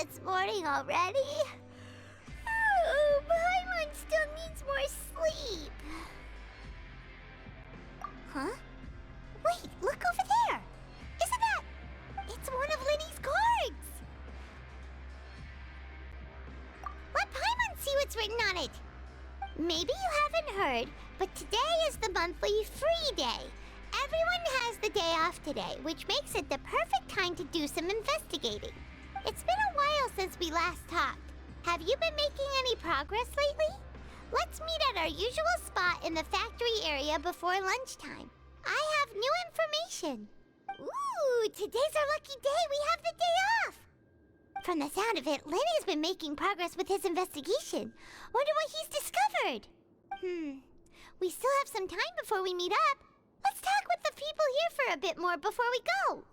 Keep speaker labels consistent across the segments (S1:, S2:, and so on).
S1: it's morning already. Oh, Paimon still needs more sleep. Huh? Wait, look over there! Isn't that... It's one of Linny's cards! Let Paimon see what's written on it! Maybe you haven't heard, but today is the monthly free day. Everyone has the day off today, which makes it the perfect time to do some investigating. It's been a while since we last talked. Have you been making any progress lately? Let's meet at our usual spot in the factory area before lunchtime. I have new information. Ooh, today's our lucky day. We have the day off. From the sound of it, Lenny's been making progress with his investigation. Wonder what he's discovered. We still have some time before we meet up. Let's talk with the people here for a bit more before we go.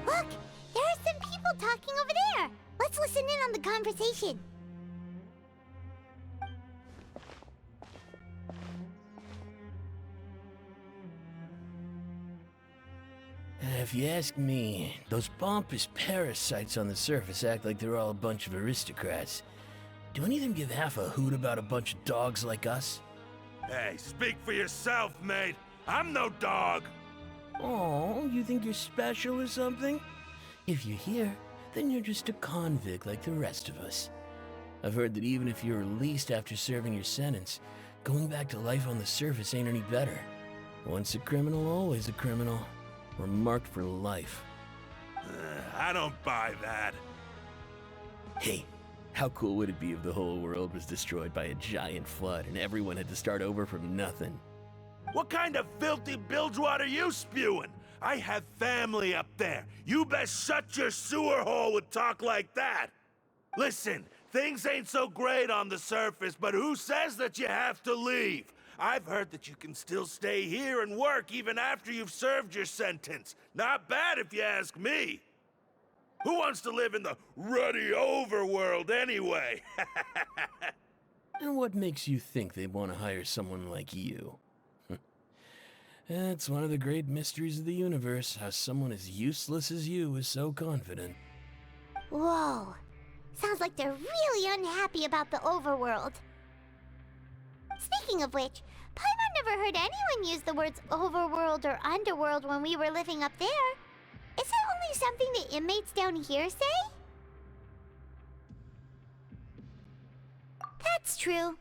S1: Look! There are some people talking over there! Let's listen in on the conversation.
S2: If you ask me, those pompous parasites on the surface act like they're all a bunch of aristocrats. Do any of them give half a hoot about a bunch of dogs like us?
S3: Hey, speak for yourself, mate. I'm no dog.
S2: Oh, you think you're special or something? If you're here, then you're just a convict like the rest of us. I've heard that even if you're released after serving your sentence, going back to life on the surface ain't any better. Once a criminal, always a criminal. We're marked for life.
S3: I don't buy that.
S2: Hey, how cool would it be if the whole world was destroyed by a giant flood and everyone had to start over from nothing?
S3: What kind of filthy bilgewater are you spewing? I have family up there. You best shut your sewer hole with talk like that. Listen, things ain't so great on the surface, but who says that you have to leave? I've heard that you can still stay here and work even after you've served your sentence. Not bad if you ask me. Who wants to live in the ruddy overworld anyway?
S2: And what makes you think they want to hire someone like you? It's one of the great mysteries of the universe, how someone as useless as you is so confident.
S1: Whoa. Sounds like they're really unhappy about the overworld. Speaking of which, Paimon never heard anyone use the words overworld or underworld when we were living up there. Is it only something the inmates down here say? That's true.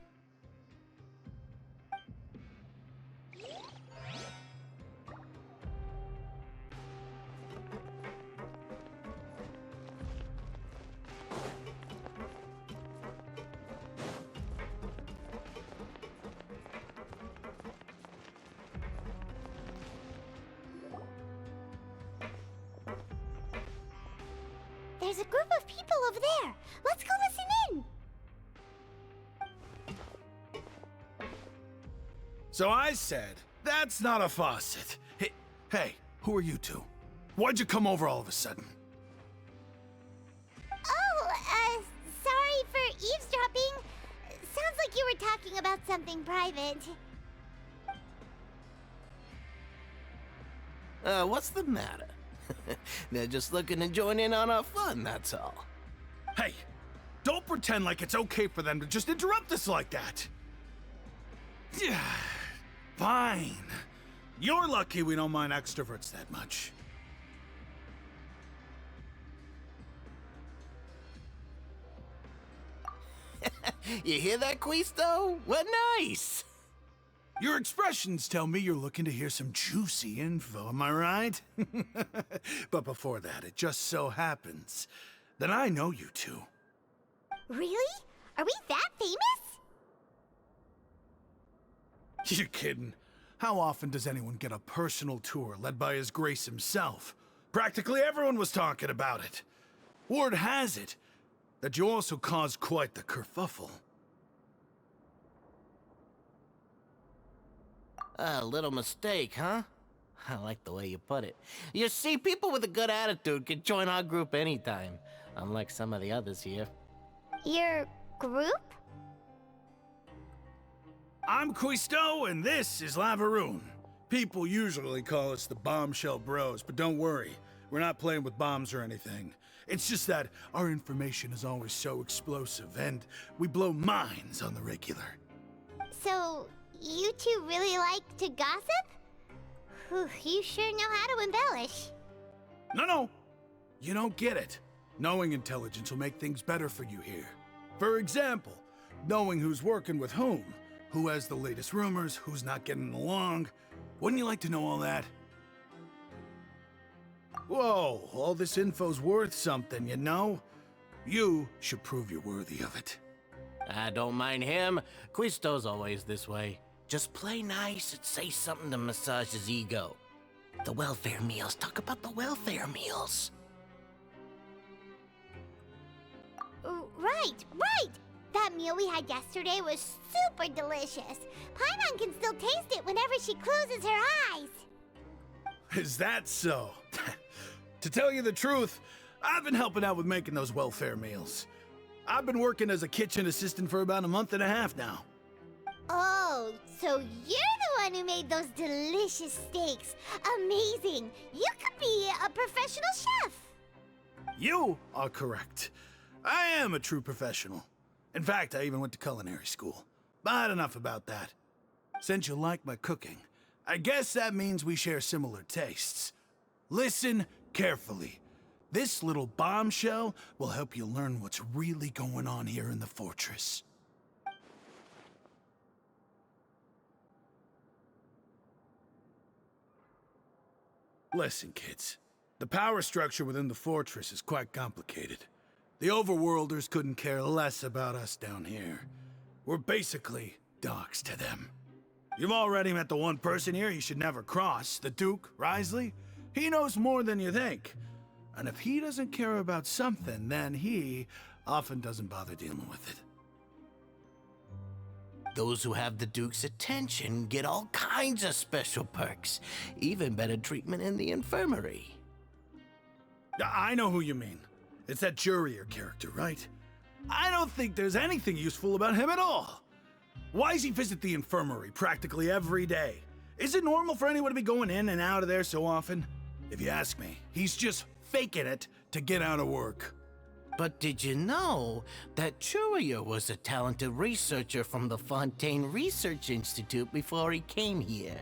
S1: There's a group of people over there. Let's go listen in.
S4: So I said, that's not a faucet. Hey, who are you two? Why'd you come over all of a sudden?
S1: Oh, sorry for eavesdropping. Sounds like you were talking about something private.
S5: What's the matter? They're just looking to join in on our fun, that's all.
S4: Hey, don't pretend like it's okay for them to just interrupt us like that. Yeah, fine. You're lucky we don't mind extroverts that much.
S5: You hear that, Quisto? We're nice!
S4: Your expressions tell me you're looking to hear some juicy info, am I right? But before that, it just so happens that I know you two.
S1: Really? Are we that famous?
S4: You're kidding. How often does anyone get a personal tour led by His Grace himself? Practically everyone was talking about it. Word has it that you also caused quite the kerfuffle.
S5: A little mistake, huh? I like the way you put it. You see, people with a good attitude can join our group anytime, unlike some of the others here.
S1: Your group?
S4: I'm Quisto, and this is Lavaroon. People usually call us the Bombshell Bros, but don't worry. We're not playing with bombs or anything. It's just that our information is always so explosive, and we blow minds on the regular.
S1: So, you two really like to gossip? Whew, you sure know how to embellish.
S4: No. You don't get it. Knowing intelligence will make things better for you here. For example, knowing who's working with whom, who has the latest rumors, who's not getting along. Wouldn't you like to know all that? Whoa, all this info's worth something, you know? You should prove you're worthy of it.
S5: I don't mind him. Quisto's always this way. Just play nice and say something to massage his ego. The welfare meals. Talk about the welfare meals.
S1: Right. That meal we had yesterday was super delicious. Paimon can still taste it whenever she closes her eyes.
S4: Is that so? To tell you the truth, I've been helping out with making those welfare meals. I've been working as a kitchen assistant for about a month and a half now.
S1: Oh, so you're the one who made those delicious steaks. Amazing. You could be a professional chef.
S4: You are correct. I am a true professional. In fact, I even went to culinary school. But enough about that. Since you like my cooking, I guess that means we share similar tastes. Listen carefully. This little bombshell will help you learn what's really going on here in the fortress. Listen, kids. The power structure within the fortress is quite complicated. The overworlders couldn't care less about us down here. We're basically dogs to them. You've already met the one person here you should never cross, the Duke, Risley. He knows more than you think. And if he doesn't care about something, then he often doesn't bother dealing with it.
S5: Those who have the Duke's attention get all kinds of special perks. Even better treatment in the infirmary.
S4: I know who you mean. It's that Jurier character, right? I don't think there's anything useful about him at all. Why does he visit the infirmary practically every day? Is it normal for anyone to be going in and out of there so often? If you ask me, he's just faking it to get out of work.
S5: But did you know that Jurier was a talented researcher from the Fontaine Research Institute before he came here?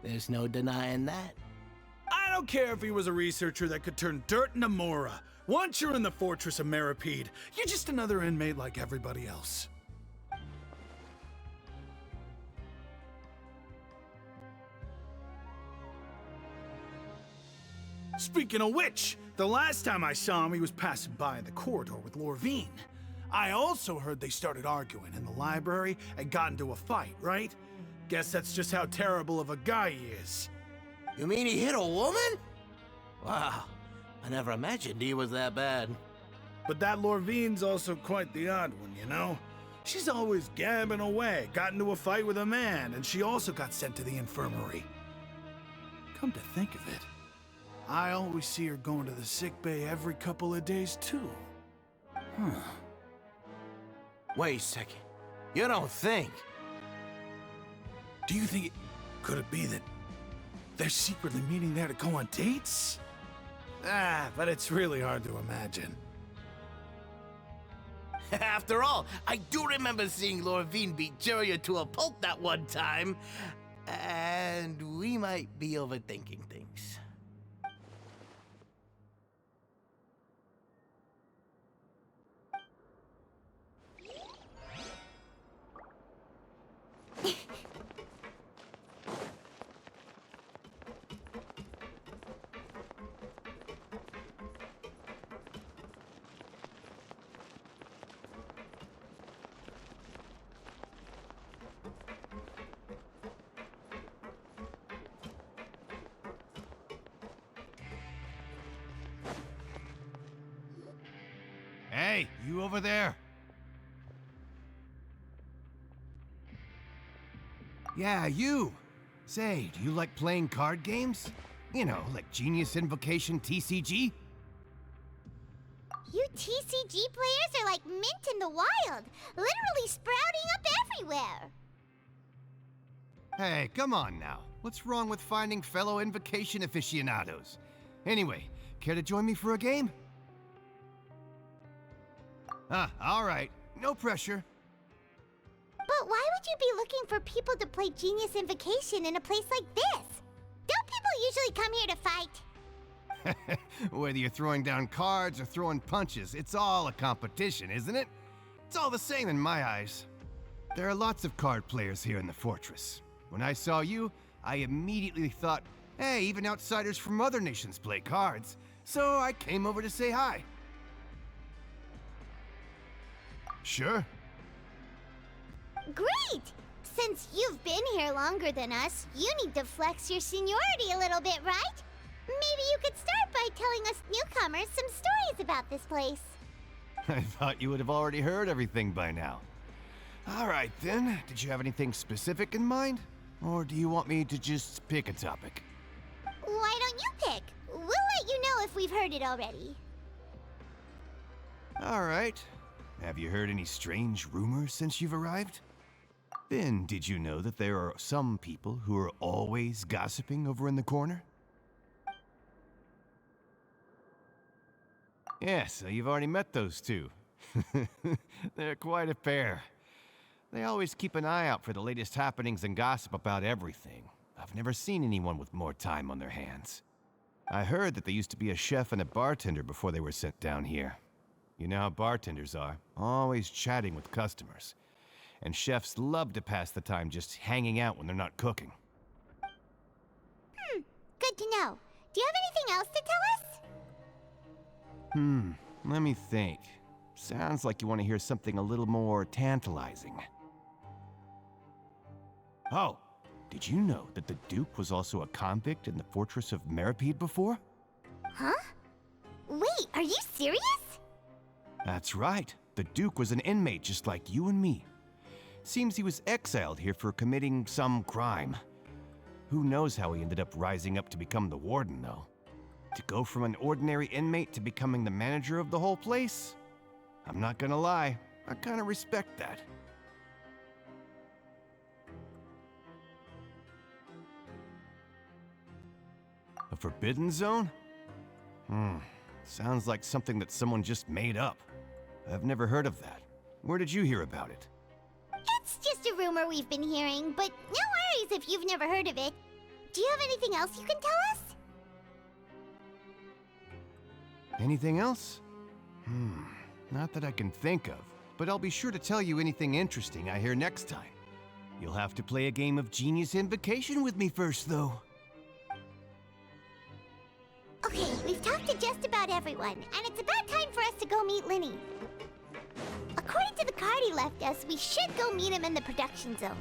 S5: There's no denying that.
S4: I don't care if he was a researcher that could turn dirt into Mora. Once you're in the fortress of Meripede, you're just another inmate like everybody else. Speaking of which, the last time I saw him, he was passing by in the corridor with Lorvine. I also heard they started arguing in the library and got into a fight, right? Guess that's just how terrible of a guy he is.
S5: You mean he hit a woman? Wow, I never imagined he was that bad.
S4: But that Lorvine's also quite the odd one, you know? She's always gabbing away, got into a fight with a man, and she also got sent to the infirmary. Come to think of it, I always see her going to the sick bay every couple of days, too. Huh.
S5: Wait a second. You don't think?
S4: Do you think could it be that they're secretly meeting there to go on dates? But it's really hard to imagine.
S5: After all, I do remember seeing Lorvine beat Jurier to a pulp that one time. And we might be overthinking things.
S6: Hey, you over there? Yeah, you. Say, do you like playing card games? You know, like Genius Invocation TCG?
S1: You TCG players are like mint in the wild, literally sprouting up everywhere.
S6: Hey, come on now. What's wrong with finding fellow Invocation aficionados? Anyway, care to join me for a game? All right. No pressure.
S1: But why would you be looking for people to play Genius Invocation in a place like this? Don't people usually come here to fight?
S6: Whether you're throwing down cards or throwing punches, it's all a competition, isn't it? It's all the same in my eyes. There are lots of card players here in the fortress. When I saw you, I immediately thought, hey, even outsiders from other nations play cards. So I came over to say hi. Sure.
S1: Great! Since you've been here longer than us, you need to flex your seniority a little bit, right? Maybe you could start by telling us newcomers some stories about this place.
S6: I thought you would have already heard everything by now. All right, then. Did you have anything specific in mind? Or do you want me to just pick a topic?
S1: Why don't you pick? We'll let you know if we've heard it already.
S6: All right. Have you heard any strange rumors since you've arrived? Then, did you know that there are some people who are always gossiping over in the corner? Yeah, so you've already met those two. They're quite a pair. They always keep an eye out for the latest happenings and gossip about everything. I've never seen anyone with more time on their hands. I heard that they used to be a chef and a bartender before they were sent down here. You know how bartenders are, always chatting with customers. And chefs love to pass the time just hanging out when they're not cooking.
S1: Good to know. Do you have anything else to tell us?
S6: Let me think. Sounds like you want to hear something a little more tantalizing. Oh, did you know that the Duke was also a convict in the fortress of Meripede before?
S1: Huh? Wait, are you serious?
S6: That's right. The Duke was an inmate just like you and me. Seems he was exiled here for committing some crime. Who knows how he ended up rising up to become the warden, though. To go from an ordinary inmate to becoming the manager of the whole place? I'm not gonna lie, I kinda respect that. A forbidden zone? Sounds like something that someone just made up. I've never heard of that. Where did you hear about it?
S1: It's just a rumor we've been hearing, but no worries if you've never heard of it. Do you have anything else you can tell us?
S6: Anything else? Not that I can think of, but I'll be sure to tell you anything interesting I hear next time. You'll have to play a game of Genius Invocation with me first, though.
S1: Okay, we've talked to just about everyone, and it's about time for us to go meet Linny. According to the card he left us, we should go meet him in the production zone.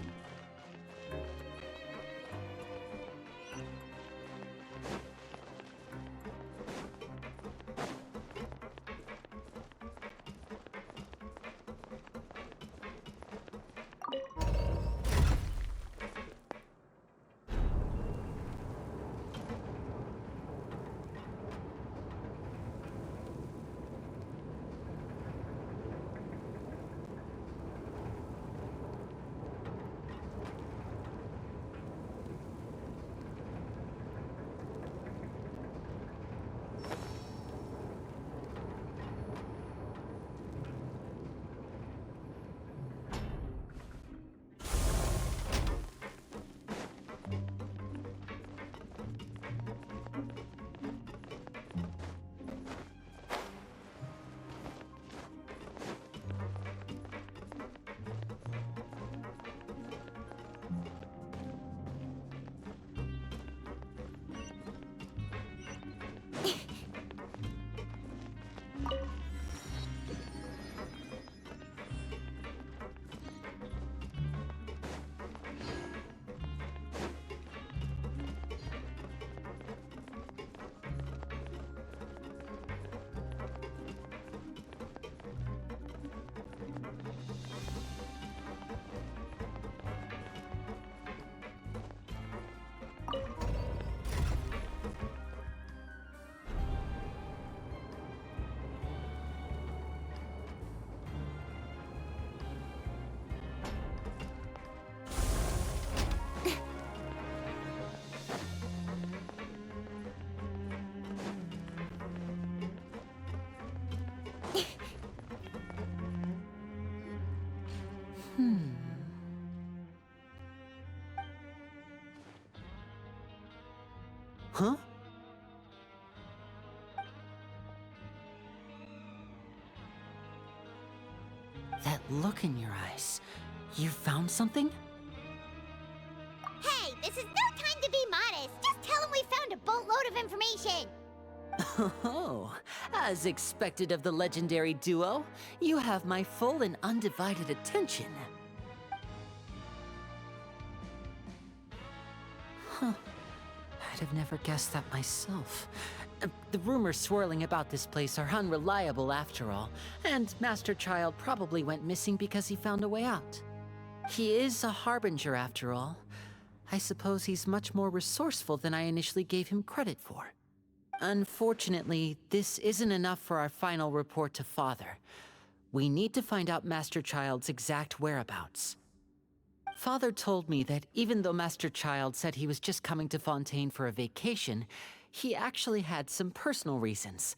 S7: Huh? That look in your eyes. You found something?
S1: Hey, this is no time to be modest. Just tell him we found a boatload of information.
S7: Oh, as expected of the legendary duo, you have my full and undivided attention. Huh. I'd have never guessed that myself. The rumors swirling about this place are unreliable after all, and Master Childe probably went missing because he found a way out. He is a harbinger after all. I suppose he's much more resourceful than I initially gave him credit for. Unfortunately, this isn't enough for our final report to Father. We need to find out Master Childe's exact whereabouts. Father told me that even though Master Childe said he was just coming to Fontaine for a vacation, he actually had some personal reasons.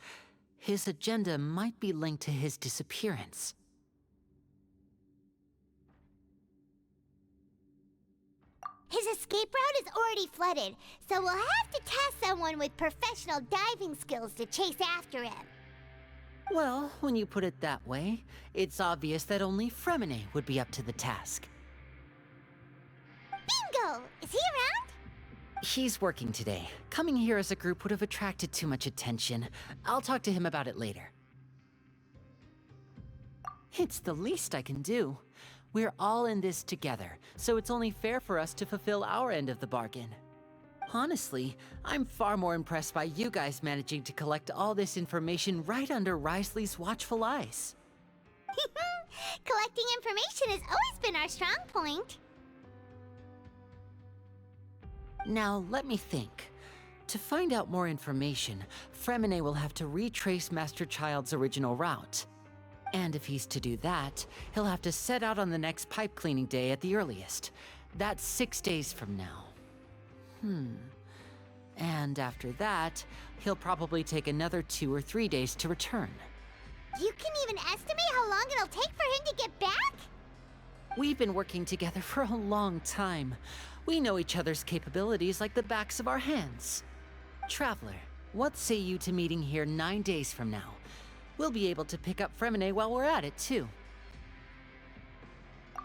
S7: His agenda might be linked to his disappearance.
S1: His escape route is already flooded, so we'll have to task someone with professional diving skills to chase after him.
S7: Well, when you put it that way, it's obvious that only Fremine would be up to the task.
S1: Bingo! Is he around?
S7: He's working today. Coming here as a group would have attracted too much attention. I'll talk to him about it later. It's the least I can do. We're all in this together, so it's only fair for us to fulfill our end of the bargain. Honestly, I'm far more impressed by you guys managing to collect all this information right under Wriothesley's watchful eyes.
S1: Collecting information has always been our strong point.
S7: Now, let me think. To find out more information, Fremine will have to retrace Master Childe's original route. And if he's to do that, he'll have to set out on the next pipe cleaning day at the earliest. That's 6 days from now. And after that, he'll probably take another 2 or 3 days to return.
S1: You can even estimate how long it'll take for him to get back?
S7: We've been working together for a long time. We know each other's capabilities like the backs of our hands. Traveler, what say you to meeting here 9 days from now? We'll be able to pick up Fremine while we're at it, too.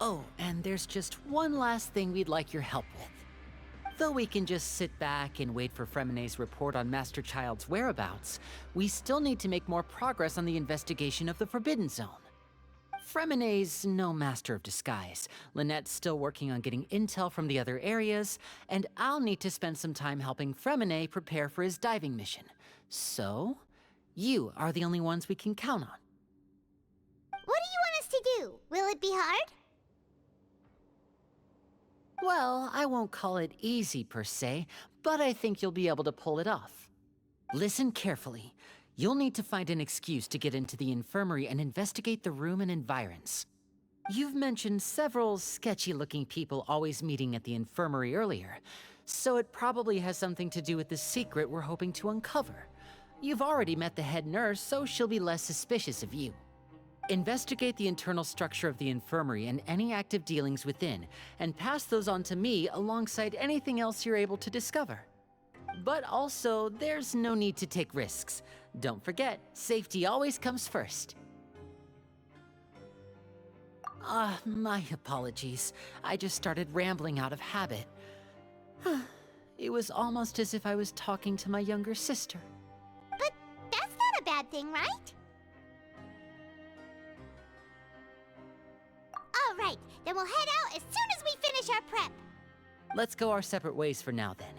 S7: Oh, and there's just one last thing we'd like your help with. Though we can just sit back and wait for Fremine's report on Master Childe's whereabouts, we still need to make more progress on the investigation of the Forbidden Zone. Fremine's no master of disguise. Lynette's still working on getting intel from the other areas, and I'll need to spend some time helping Fremine prepare for his diving mission. So, you are the only ones we can count on.
S1: What do you want us to do? Will it be hard?
S7: Well, I won't call it easy per se, but I think you'll be able to pull it off. Listen carefully. You'll need to find an excuse to get into the infirmary and investigate the room and environs. You've mentioned several sketchy-looking people always meeting at the infirmary earlier, so it probably has something to do with the secret we're hoping to uncover. You've already met the head nurse, so she'll be less suspicious of you. Investigate the internal structure of the infirmary and any active dealings within, and pass those on to me alongside anything else you're able to discover. But also, there's no need to take risks. Don't forget, safety always comes first. My apologies. I just started rambling out of habit. It was almost as if I was talking to my younger sister.
S1: But that's not a bad thing, right? All right, then we'll head out as soon as we finish our prep.
S7: Let's go our separate ways for now, then.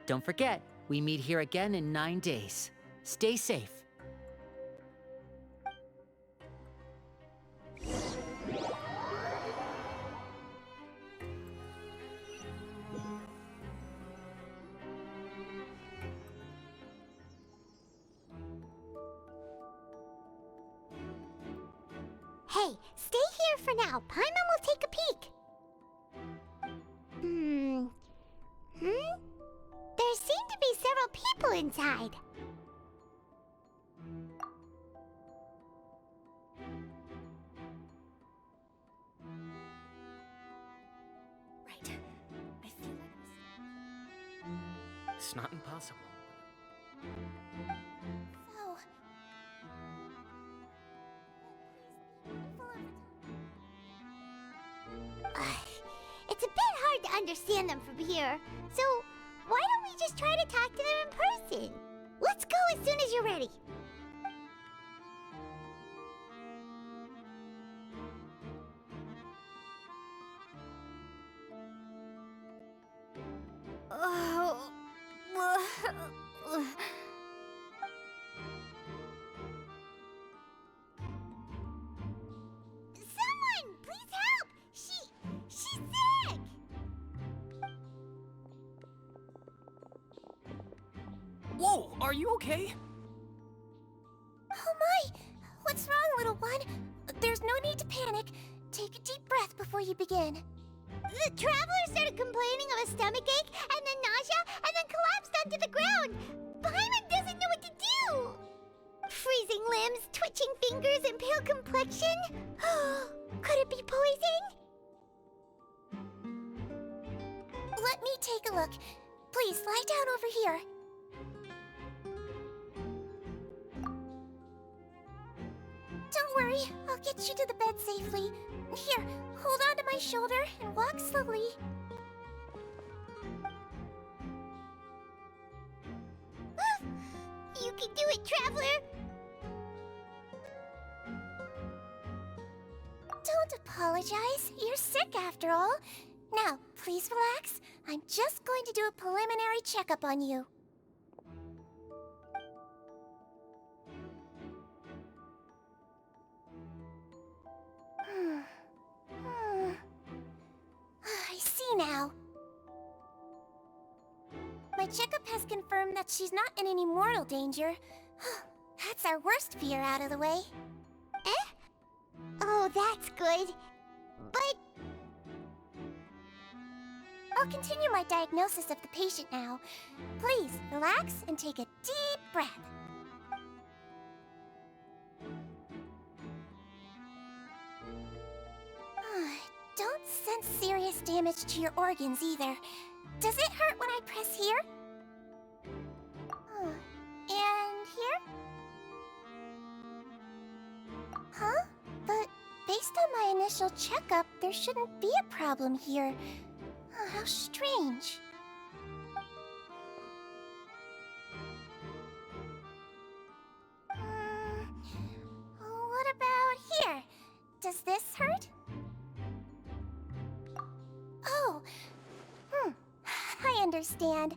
S7: Don't forget, we meet here again in 9 days. Stay safe.
S1: Hey, stay here for now. Paimon will take a peek. There seem to be several people inside.
S8: Right. I feel like It's not impossible.
S1: So... It's a bit hard to understand them from here, so why don't we just try to talk to them in person? Let's go as soon as you're ready. Someone, please help! She's sick!
S8: Whoa, are you okay?
S1: Oh my! What's wrong, little one? There's no need to panic. Take a deep breath before you begin. The traveler started complaining of a stomachache, and then nausea, and then collapsed onto the ground. Paimon doesn't know what to do! Freezing limbs, twitching fingers, and pale complexion? Could it be poison? Let me take a look. Please, lie down over here. Don't worry, I'll get you to the bed safely. Here, hold on to my shoulder and walk slowly. You can do it, Traveler! Don't apologize. You're sick after all. Now, please relax. I'm just going to do a preliminary checkup on you. I see now. My checkup has confirmed that she's not in any mortal danger. That's our worst fear out of the way. Eh? Oh, that's good. But... I'll continue my diagnosis of the patient now. Please, relax and take a deep breath. Don't sense serious damage to your organs either. Does it hurt when I press here? And here? Huh? But based on my initial checkup, there shouldn't be a problem here. How strange. What about here? Does this hurt? Oh, I understand.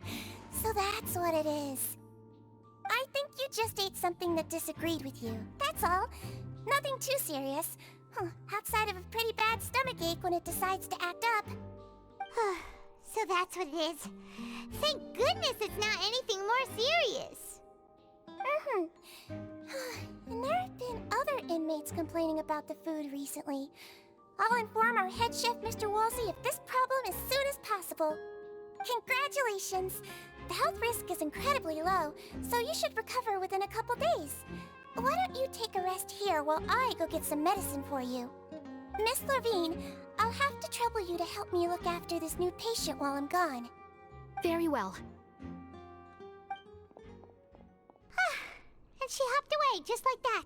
S1: So that's what it is. I think you just ate something that disagreed with you. That's all. Nothing too serious. Outside of a pretty bad stomachache when it decides to act up. So that's what it is. Thank goodness it's not anything more serious. And there have been other inmates complaining about the food recently. I'll inform our head chef, Mr. Woolsey, of this problem as soon as possible. Congratulations! The health risk is incredibly low, so you should recover within a couple days. Why don't you take a rest here while I go get some medicine for you? Miss Levine, I'll have to trouble you to help me look after this new patient while I'm gone.
S9: Very well.
S1: And she hopped away just like that.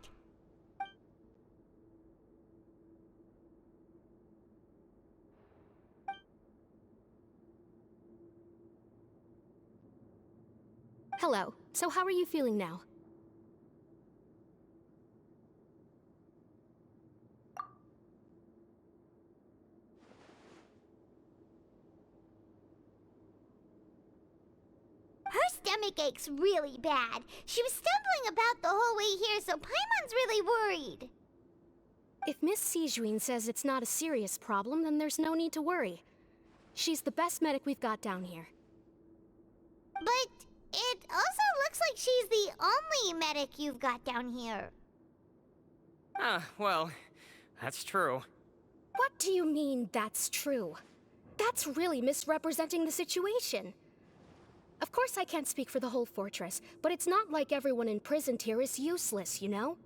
S9: Hello. So how are you feeling now?
S1: Her stomach aches really bad. She was stumbling about the whole way here, so Paimon's really worried.
S9: If Miss Sijuin says it's not a serious problem, then there's no need to worry. She's the best medic we've got down here.
S1: But it also looks like she's the only medic you've got down here.
S8: Well, that's true.
S9: What do you mean, that's true? That's really misrepresenting the situation. Of course I can't speak for the whole fortress, but it's not like everyone imprisoned here is useless, you know?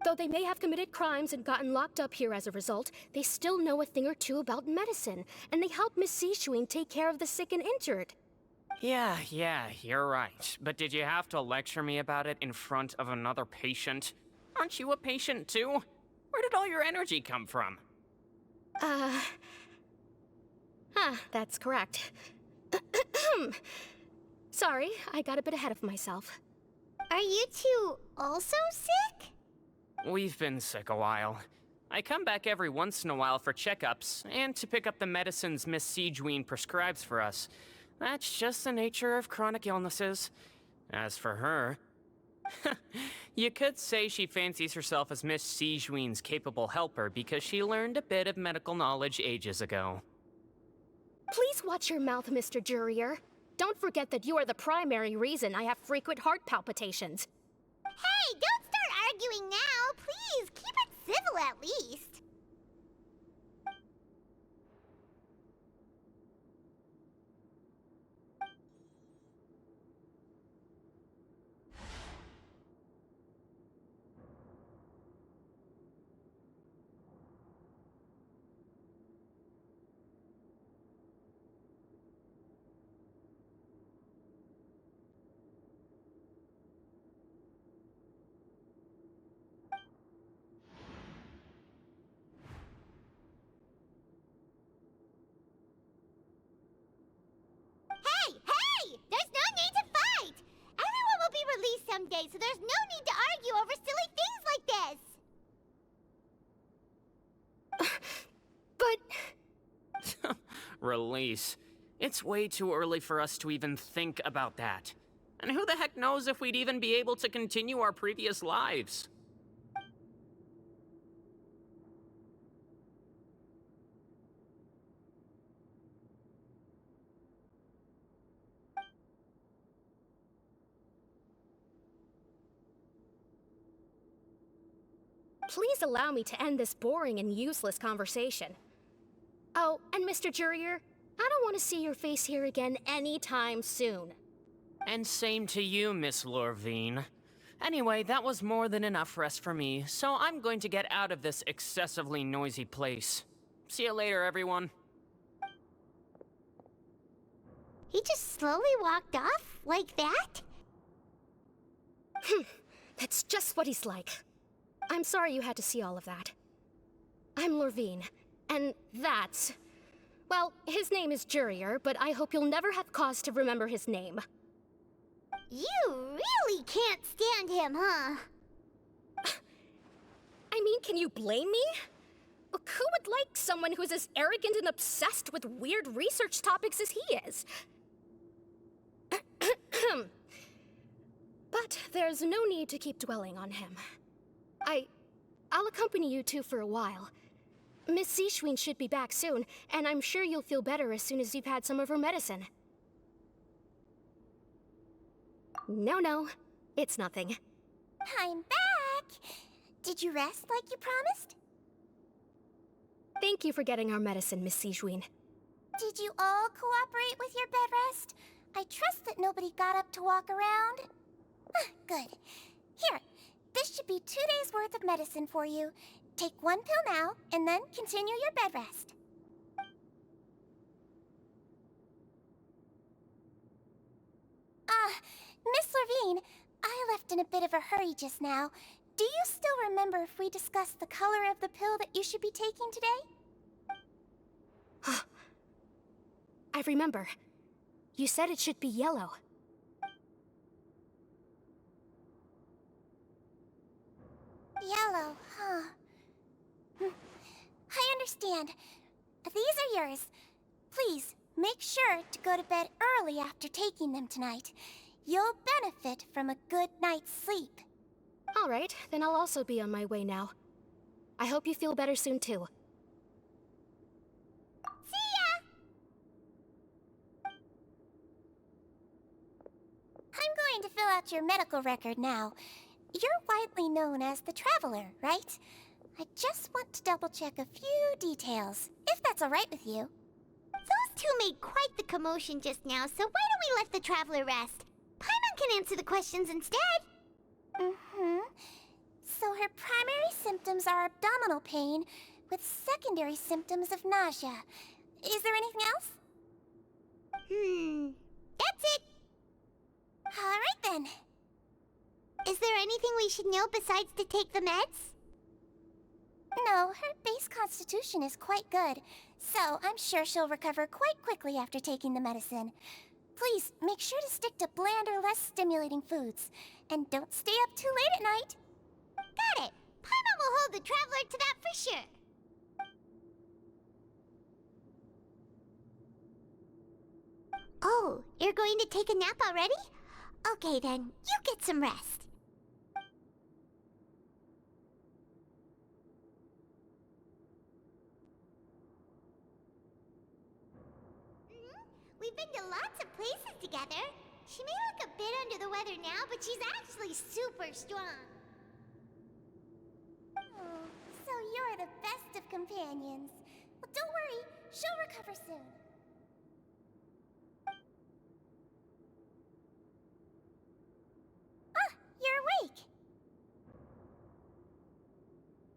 S9: Though they may have committed crimes and gotten locked up here as a result, they still know a thing or two about medicine, and they help Miss Sijuin take care of the sick and injured.
S8: Yeah, you're right. But did you have to lecture me about it in front of another patient? Aren't you a patient too? Where did all your energy come from?
S9: That's correct. Sorry, I got a bit ahead of myself.
S1: Are you two also sick?
S8: We've been sick a while. I come back every once in a while for checkups, and to pick up the medicines Miss Siegewien prescribes for us. That's just the nature of chronic illnesses. As for her... you could say she fancies herself as Miss Siegewien's capable helper because she learned a bit of medical knowledge ages ago.
S9: Please watch your mouth, Mr. Jurier. Don't forget that you are the primary reason I have frequent heart palpitations.
S1: Hey, don't start arguing now. Please, keep it civil at least. Hey! There's no need to fight! Everyone will be released someday, so there's no need to argue over silly things like this!
S9: But...
S8: Release. It's way too early for us to even think about that. And who the heck knows if we'd even be able to continue our previous lives?
S9: Please allow me to end this boring and useless conversation. Oh, and Mr. Jurier, I don't want to see your face here again anytime soon.
S8: And same to you, Miss Lorvine. Anyway, that was more than enough rest for me, so I'm going to get out of this excessively noisy place. See you later, everyone.
S1: He just slowly walked off like that?
S9: That's just what he's like. I'm sorry you had to see all of that. I'm Lorvine, and that's... Well, his name is Jurier, but I hope you'll never have cause to remember his name.
S1: You really can't stand him, huh?
S9: I mean, can you blame me? Who would like someone who's as arrogant and obsessed with weird research topics as he is? But there's no need to keep dwelling on him. I'll accompany you two for a while. Miss Siegewien should be back soon, and I'm sure you'll feel better as soon as you've had some of her medicine. No, it's nothing.
S1: I'm back! Did you rest like you promised?
S9: Thank you for getting our medicine, Miss Siegewien.
S1: Did you all cooperate with your bed rest? I trust that nobody got up to walk around. Good. Here, this should be 2 days' worth of medicine for you. Take one pill now, and then continue your bed rest. Miss Lorvine, I left in a bit of a hurry just now. Do you still remember if we discussed the color of the pill that you should be taking today?
S9: I remember. You said it should be yellow.
S1: Yellow, huh? I understand. These are yours. Please, make sure to go to bed early after taking them tonight. You'll benefit from a good night's sleep.
S9: All right, then I'll also be on my way now. I hope you feel better soon, too.
S1: See ya! I'm going to fill out your medical record now. You're widely known as the Traveler, right? I just want to double-check a few details, if that's all right with you. Those two made quite the commotion just now, so why don't we let the Traveler rest? Paimon can answer the questions instead. So her primary symptoms are abdominal pain, with secondary symptoms of nausea. Is there anything else? That's it! Alright then. Is there anything we should know besides to take the meds? No, her base constitution is quite good, so I'm sure she'll recover quite quickly after taking the medicine. Please, make sure to stick to bland or less stimulating foods, and don't stay up too late at night. Got it! Paimon will hold the Traveler to that for sure. Oh, you're going to take a nap already? Okay then, you get some rest. We've been to lots of places together. She may look a bit under the weather now, but she's actually super strong. Oh, so you're the best of companions. Well, don't worry, she'll recover soon. Ah, you're awake.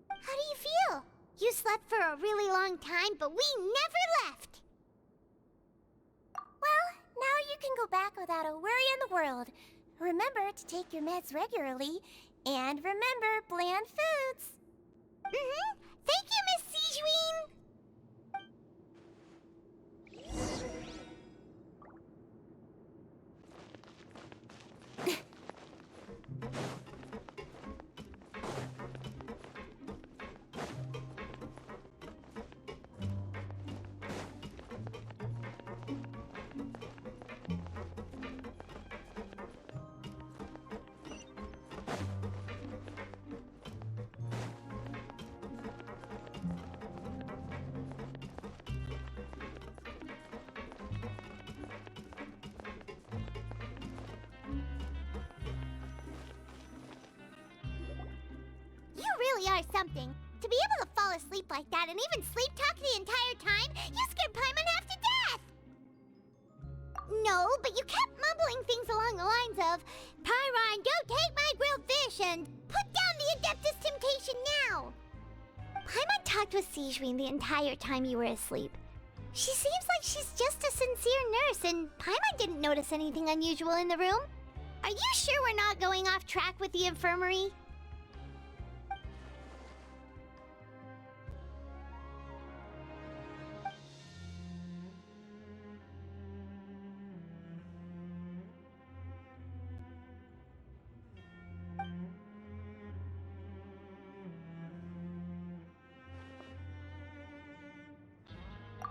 S1: How do you feel? You slept for a really long time, but we never left. Well, now you can go back without a worry in the world. Remember to take your meds regularly, and remember bland foods. Thank you, Miss Sigeween! You really are something. To be able to fall asleep like that and even sleep talk the entire time, you scared Paimon half to death! No, but you kept mumbling things along the lines of, Pyron, don't take my grilled fish, and put down the Adeptus Temptation now! Paimon talked with Sigeween the entire time you were asleep. She seems like she's just a sincere nurse, and Paimon didn't notice anything unusual in the room. Are you sure we're not going off track with the infirmary?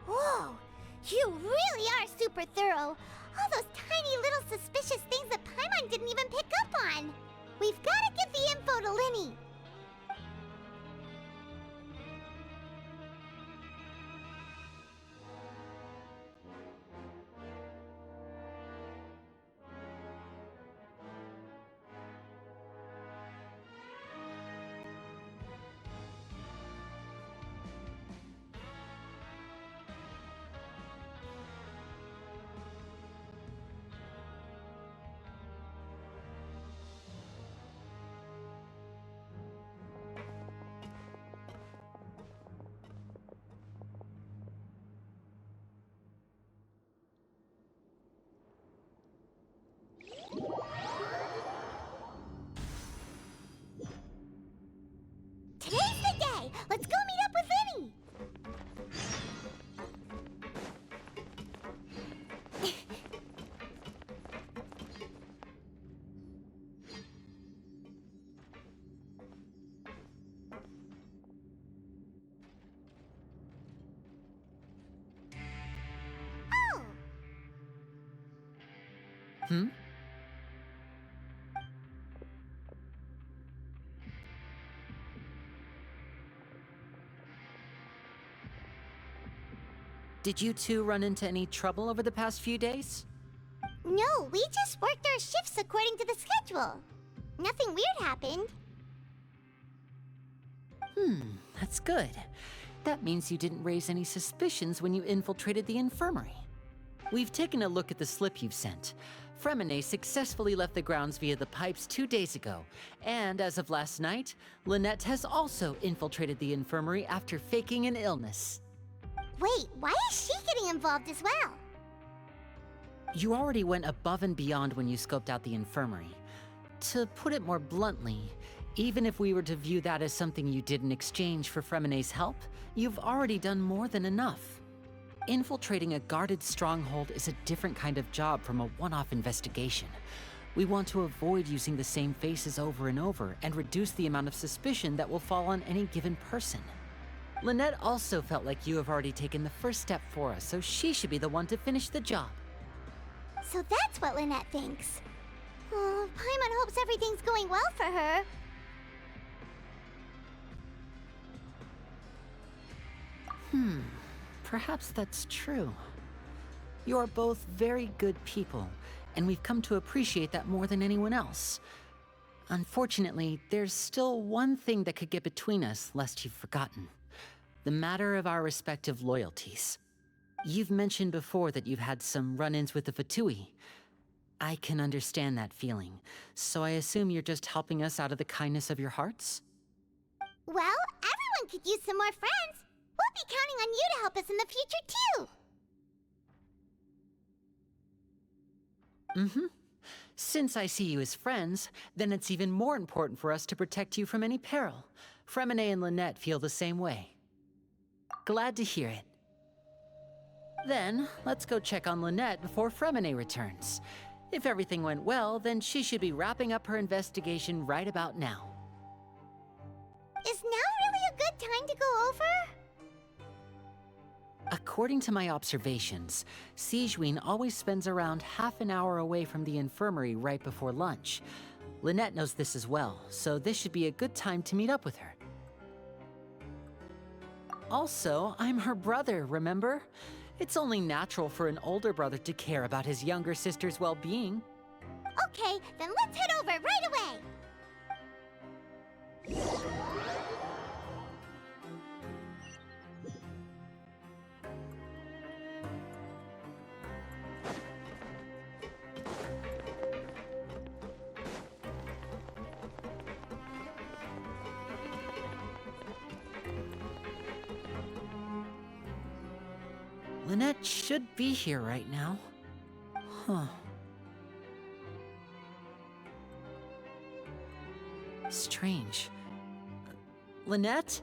S1: Whoa! You really are super thorough! All those tiny little suspicious things that Paimon didn't even pick up on! We've gotta give the info to Linny! Today's the day! Let's go meet up with Linny! Oh!
S7: Did you two run into any trouble over the past few days?
S1: No, we just worked our shifts according to the schedule. Nothing weird happened.
S7: That's good. That means you didn't raise any suspicions when you infiltrated the infirmary. We've taken a look at the slip you've sent. Fremine successfully left the grounds via the pipes 2 days ago, and as of last night, Lynette has also infiltrated the infirmary after faking an illness.
S1: Wait, why is she getting involved as well?
S7: You already went above and beyond when you scoped out the infirmary. To put it more bluntly, even if we were to view that as something you did in exchange for Fremene's help, you've already done more than enough. Infiltrating a guarded stronghold is a different kind of job from a one-off investigation. We want to avoid using the same faces over and over and reduce the amount of suspicion that will fall on any given person. Lynette also felt like you have already taken the first step for us, so she should be the one to finish the job.
S1: So that's what Lynette thinks. Oh, Paimon hopes everything's going well for her.
S7: Perhaps that's true. You are both very good people, and we've come to appreciate that more than anyone else. Unfortunately, there's still one thing that could get between us, lest you've forgotten. The matter of our respective loyalties. You've mentioned before that you've had some run-ins with the Fatui. I can understand that feeling, so I assume you're just helping us out of the kindness of your hearts?
S1: Well, everyone could use some more friends. We'll be counting on you to help us in the future, too.
S7: Since I see you as friends, then it's even more important for us to protect you from any peril. Fremene and Lynette feel the same way. Glad to hear it. Then, let's go check on Lynette before Fremene returns. If everything went well, then she should be wrapping up her investigation right about now.
S1: Is now really a good time to go over?
S7: According to my observations, Sigewinne always spends around half an hour away from the infirmary right before lunch. Lynette knows this as well, so this should be a good time to meet up with her. Also, I'm her brother, remember? It's only natural for an older brother to care about his younger sister's well-being.
S1: Okay, then let's head over right away.
S7: Lynette should be here right now. Strange. Lynette?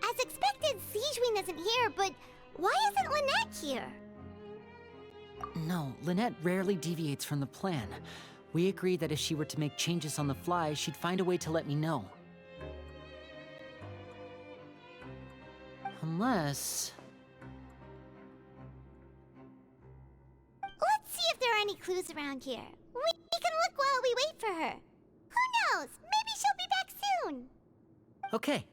S1: As expected, Sigewinne isn't here, but why isn't Lynette here?
S7: No, Lynette rarely deviates from the plan. We agreed that if she were to make changes on the fly, she'd find a way to let me know. Unless...
S1: Let's see if there are any clues around here. We can look while we wait for her. Who knows? Maybe she'll be back soon.
S7: Okay.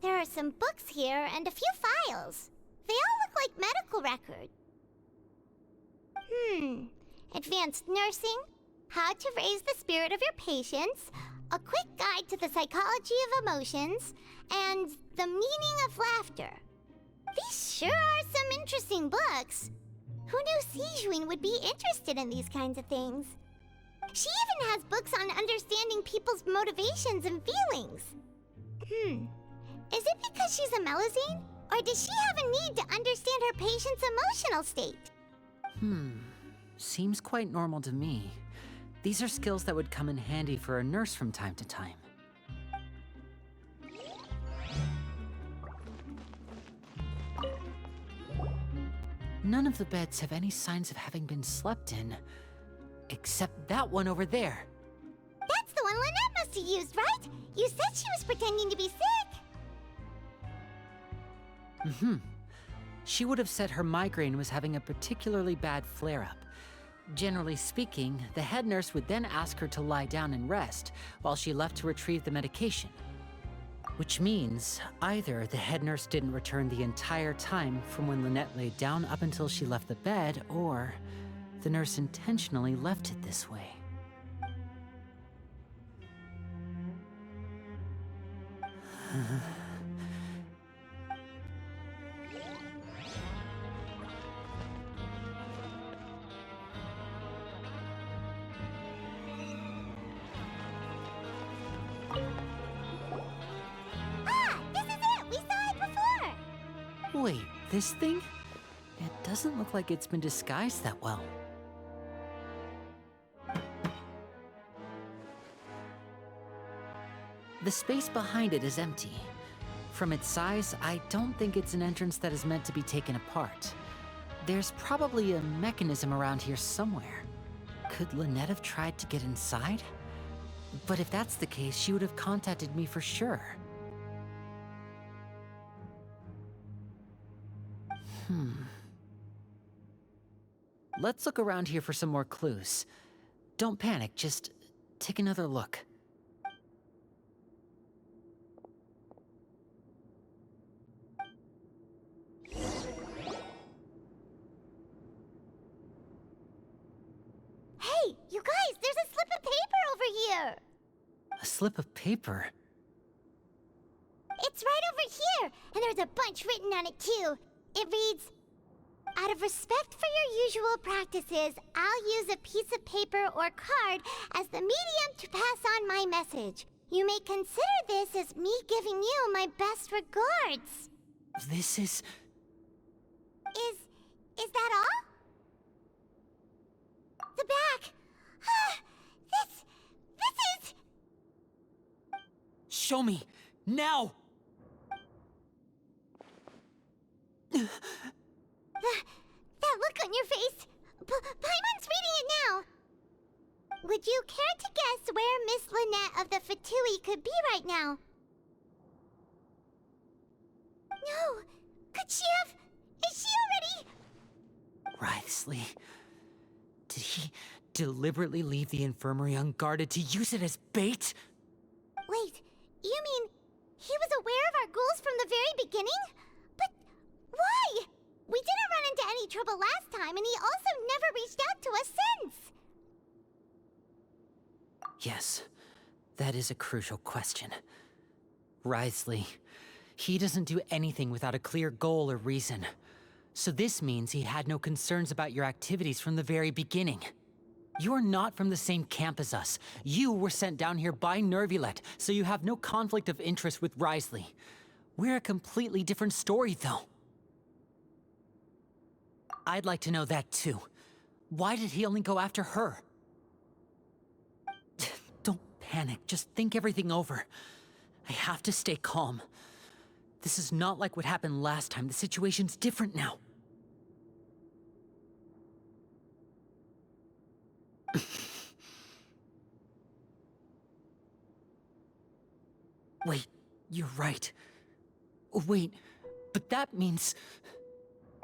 S1: There are some books here and a few files. They all look like medical records. Advanced nursing, how to raise the spirit of your patients, a quick guide to the psychology of emotions, and the meaning of laughter. These sure are some interesting books. Who knew Sigewinne would be interested in these kinds of things? She even has books on understanding people's motivations and feelings. Is it because she's a Melusine? Or does she have a need to understand her patient's emotional state?
S7: Seems quite normal to me. These are skills that would come in handy for a nurse from time to time. None of the beds have any signs of having been slept in, except that one over there.
S1: That's the one Lynette must have used, right? You said she was pretending to be sick.
S7: She would have said her migraine was having a particularly bad flare-up. Generally speaking, the head nurse would then ask her to lie down and rest, while she left to retrieve the medication. Which means, either the head nurse didn't return the entire time from when Lynette laid down up until she left the bed, or the nurse intentionally left it this way. This thing? It doesn't look like it's been disguised that well. The space behind it is empty. From its size, I don't think it's an entrance that is meant to be taken apart. There's probably a mechanism around here somewhere. Could Lynette have tried to get inside? But if that's the case, she would have contacted me for sure. Let's look around here for some more clues. Don't panic, just take another look.
S1: Hey, you guys, there's a slip of paper over here!
S7: A slip of paper?
S1: It's right over here, and there's a bunch written on it too. It reads, "Out of respect for your usual practices, I'll use a piece of paper or card as the medium to pass on my message. You may consider this as me giving you my best regards."
S7: This is...
S1: Is that all? The back. This is...
S7: Show me! Now!
S1: That look on your face. Paimon's reading it now. Would you care to guess where Miss Lynette of the Fatui could be right now? No. Could she have... Is she already...
S7: Writhsley. Did he deliberately leave the infirmary unguarded to use it as bait?
S1: Wait, you mean he was aware of our goals from the very beginning? But why? We didn't run into any trouble last time, and he also never reached out to us since.
S7: Yes, that is a crucial question. Writhsley, he doesn't do anything without a clear goal or reason. So this means he had no concerns about your activities from the very beginning. You're not from the same camp as us. You were sent down here by Neuvillette, so you have no conflict of interest with Writhsley. We're a completely different story, though. I'd like to know that, too. Why did he only go after her? Don't panic. Just think everything over. I have to stay calm. This is not like what happened last time. The situation's different now. Wait, you're right. Wait, but that means...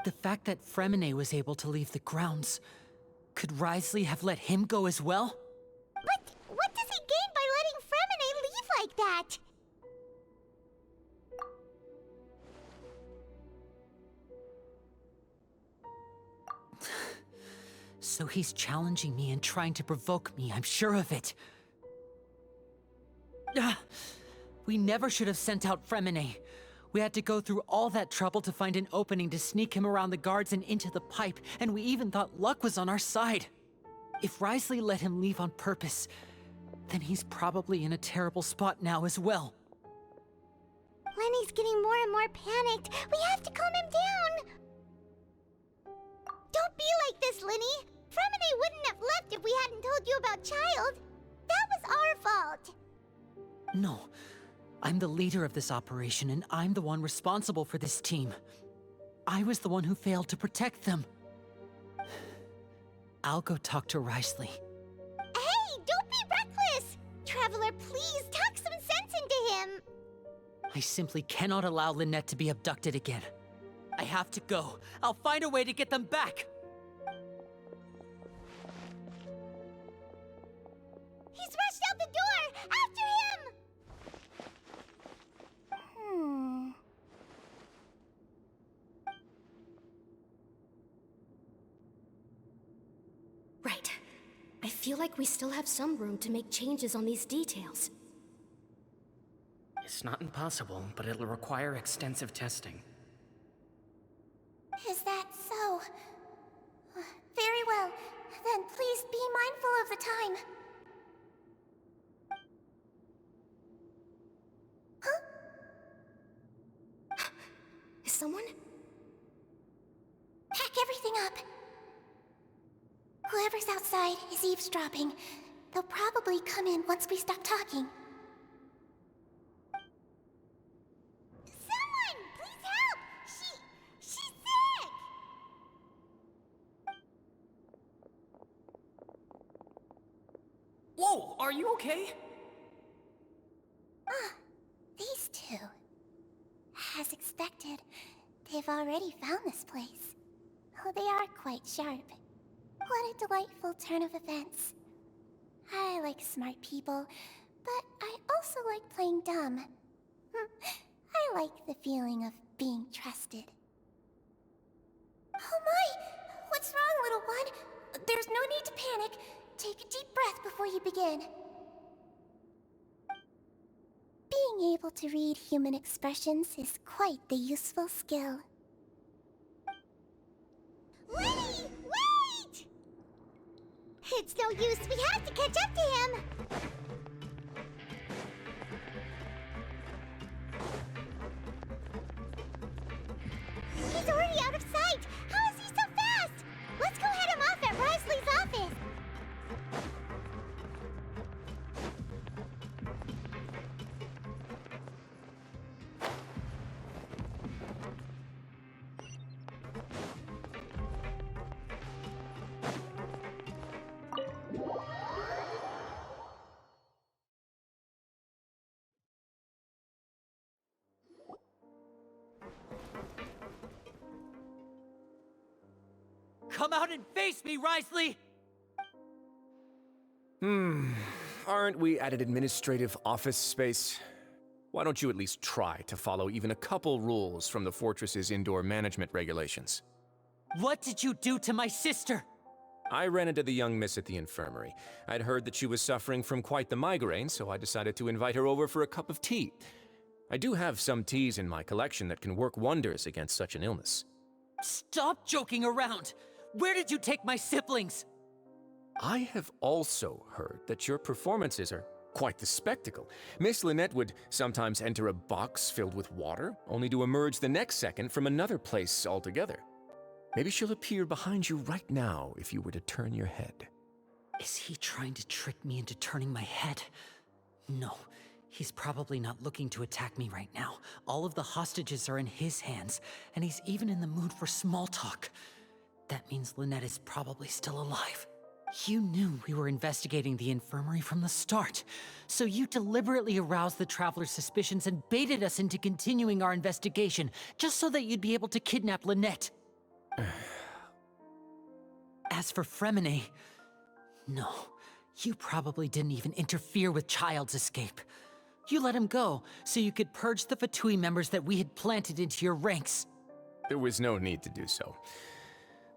S7: the fact that Fremine was able to leave the grounds... Could Writhsley have let him go as well?
S1: But what does he gain by letting Fremine leave like that?
S7: So he's challenging me and trying to provoke me, I'm sure of it. We never should have sent out Fremine. We had to go through all that trouble to find an opening to sneak him around the guards and into the pipe, and we even thought luck was on our side. If Writhsley let him leave on purpose, then he's probably in a terrible spot now as well.
S1: Lenny's getting more and more panicked. We have to calm him down. Don't be like this, Lenny. Fremine wouldn't have left if we hadn't told you about Childe. That was our fault.
S7: No. I'm the leader of this operation, and I'm the one responsible for this team. I was the one who failed to protect them. I'll go talk to Writhsley.
S1: Hey, don't be reckless! Traveler, please talk some sense into him.
S7: I simply cannot allow Lynette to be abducted again. I have to go. I'll find a way to get them back!
S1: He's rushed out the door! After him!
S9: Right. I feel like we still have some room to make changes on these details.
S8: It's not impossible, but it'll require extensive testing.
S1: Is that so? Very well. Then please be mindful of the time. Huh?
S9: Is someone?
S1: everything up. Whoever's outside is eavesdropping. They'll probably come in once we stop talking. Someone! Please help! She's sick!
S8: Whoa, are you okay?
S1: These two. As expected, they've already found this place. Oh, they are quite sharp. What a delightful turn of events. I like smart people, but I also like playing dumb. I like the feeling of being trusted. Oh my! What's wrong, little one? There's no need to panic. Take a deep breath before you begin. Being able to read human expressions is quite the useful skill. Lenny! Wait! It's no use. We have to catch up to him. He's already out of sight. How is he so fast? Let's go head him off at Risley's office.
S7: Come out and face me, Risley!
S10: Aren't we at an administrative office space? Why don't you at least try to follow even a couple rules from the fortress's indoor management regulations?
S7: What did you do to my sister?
S10: I ran into the young miss at the infirmary. I'd heard that she was suffering from quite the migraine, so I decided to invite her over for a cup of tea. I do have some teas in my collection that can work wonders against such an illness.
S7: Stop joking around! Where did you take my siblings?
S10: I have also heard that your performances are quite the spectacle. Miss Lynette would sometimes enter a box filled with water, only to emerge the next second from another place altogether. Maybe she'll appear behind you right now if you were to turn your head.
S7: Is he trying to trick me into turning my head? No, he's probably not looking to attack me right now. All of the hostages are in his hands, and he's even in the mood for small talk. That means Lynette is probably still alive. You knew we were investigating the infirmary from the start, so you deliberately aroused the Traveler's suspicions and baited us into continuing our investigation, just so that you'd be able to kidnap Lynette. As for Fremine, no, you probably didn't even interfere with Childe's escape. You let him go, so you could purge the Fatui members that we had planted into your ranks.
S10: There was no need to do so.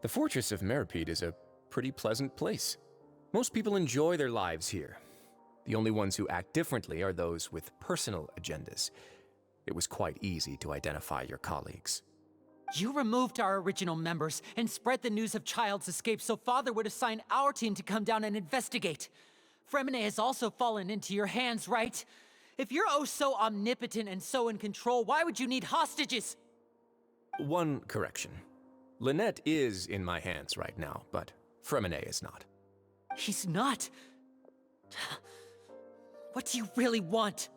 S10: The Fortress of Meripede is a pretty pleasant place. Most people enjoy their lives here. The only ones who act differently are those with personal agendas. It was quite easy to identify your colleagues.
S7: You removed our original members and spread the news of Childe's escape so Father would assign our team to come down and investigate. Fremine has also fallen into your hands, right? If you're oh so omnipotent and so in control, why would you need hostages?
S10: One correction. Lynette is in my hands right now, but Fremine is not.
S7: He's not. What do you really want?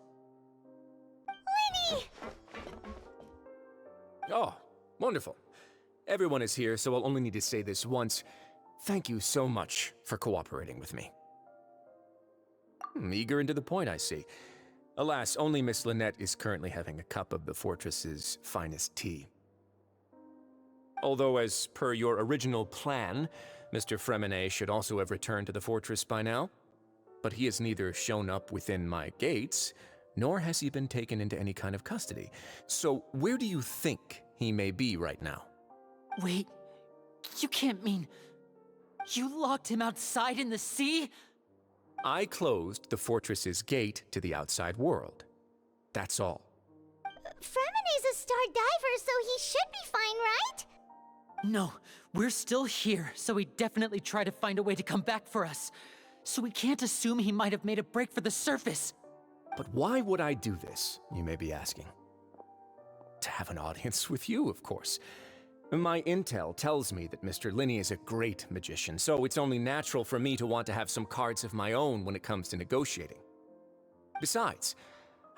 S1: Lenny!
S10: Oh, wonderful. Everyone is here, so I'll only need to say this once. Thank you so much for cooperating with me. Eager and to the point, I see. Alas, only Miss Lynette is currently having a cup of the fortress's finest tea. Although, as per your original plan, Mr. Fremine should also have returned to the fortress by now. But he has neither shown up within my gates, nor has he been taken into any kind of custody. So where do you think he may be right now?
S7: Wait, you can't mean... You locked him outside in the sea?
S10: I closed the fortress's gate to the outside world. That's all.
S1: Fremine's a star diver, so he should be fine, right?
S7: No, we're still here, so he definitely tried to find a way to come back for us. So we can't assume he might have made a break for the surface.
S10: But why would I do this, you may be asking? To have an audience with you, of course. My intel tells me that Mr. Linney is a great magician, so it's only natural for me to want to have some cards of my own when it comes to negotiating. Besides,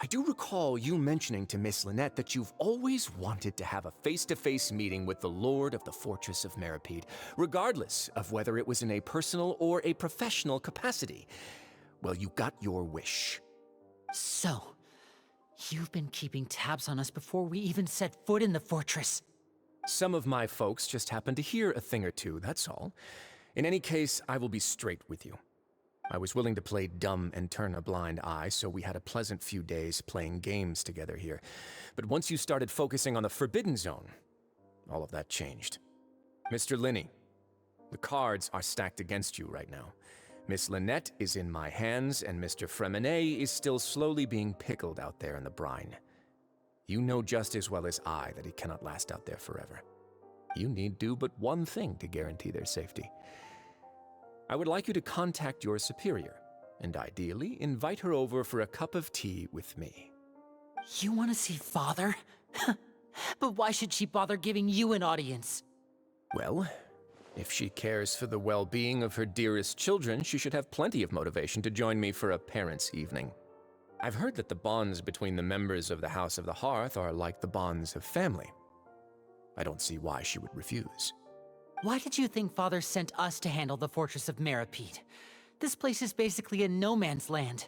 S10: I do recall you mentioning to Miss Lynette that you've always wanted to have a face-to-face meeting with the Lord of the Fortress of Meripede, regardless of whether it was in a personal or a professional capacity. Well, you got your wish.
S7: So, you've been keeping tabs on us before we even set foot in the fortress.
S10: Some of my folks just happened to hear a thing or two, that's all. In any case, I will be straight with you. I was willing to play dumb and turn a blind eye, so we had a pleasant few days playing games together here. But once you started focusing on the Forbidden Zone, all of that changed. Mr. Linney, the cards are stacked against you right now. Miss Lynette is in my hands, and Mr. Fremenet is still slowly being pickled out there in the brine. You know just as well as I that he cannot last out there forever. You need do but one thing to guarantee their safety. I would like you to contact your superior, and ideally invite her over for a cup of tea with me.
S7: You want to see Father? But why should she bother giving you an audience?
S10: Well, if she cares for the well-being of her dearest children, she should have plenty of motivation to join me for a parents' evening. I've heard that the bonds between the members of the House of the Hearth are like the bonds of family. I don't see why she would refuse.
S7: Why did you think Father sent us to handle the Fortress of Meripede? This place is basically a no-man's land.